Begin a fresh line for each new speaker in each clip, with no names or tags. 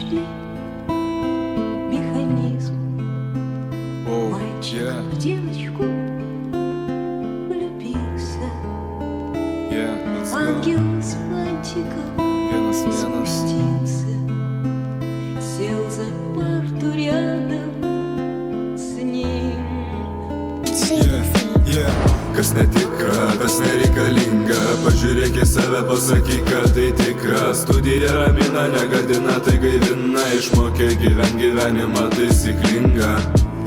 нашли механизм. Мальчик в девочку влюбился. Ангел с фантиком спустился, сел за парту рядом с ним.
Kas netikra, tas nereikalinga. Pažiūrėk į save, pasakyk, kad tai tikra. Studija ramina, negadina, tai gaivina. Išmokė gyvenimą taisyklingą.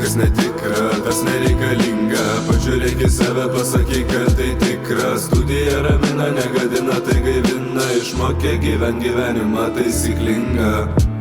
Kas netikra, tas nereikalinga. Pažiūrėk į save, pasakyk, kad tai tikra. Studija ramina, negadina, tai gaivina. Išmokė gyvenimą taisyklingą.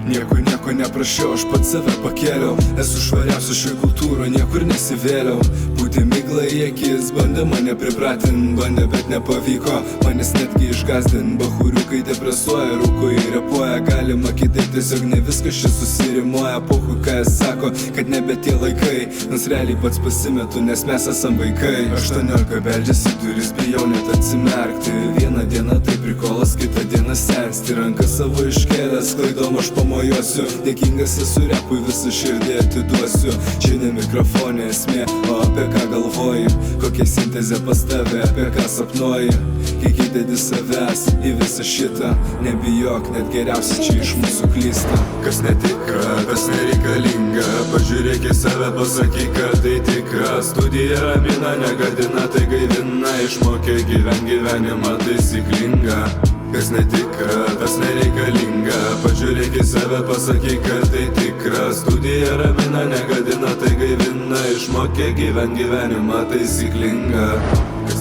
Nieko neprašiau, aš pats save pakėliau. Esu švariausias šioj kultūroje, niekur nesivėliau. Būti migla į akis, bandė mane pripratint. Bandė, bet nepavyko, manęs netgi išgazdint. Bahuriukai depresuoja, rūko ir repuoja. Galima kitaip, tiesiog ne viskas čia susirimuoja. Pohui, ką jis sako, kad nebe tie laikai. Nors realiai pats pasimetu, nes mes esam vaikai. 18 beldžiasi duris, bijau net atsimerkti. Vieną dieną tai prikolas, kitą dieną sensti. Ranką savo iškėlęs, klaidom aš pamojuosiu. Dėkingas esu repui, visą širdį atiduosiu. Čia ne mikrofonė esmė, o apie ką galvoji. Kokia sintezė pas tave, apie ką sapnuoji. Kiek įdedi savęs į visą šitą. Nebijok, net geriausia čia iš mūsų klysta.
Kas netikra, tas nereikalinga. Pažiūrėk į save, pasakyk, kad tai tikra. Studija ramina, negadina, tai gaivina. Išmokė gyvenimą taisyklingą. Kas netikra, tas nereikalinga. Pažiūrėk į save, pasakyk, kad tai tikra. Studija ramina, negadina, tai gaivina. Išmokė gyvenimą taisyklingą. Kas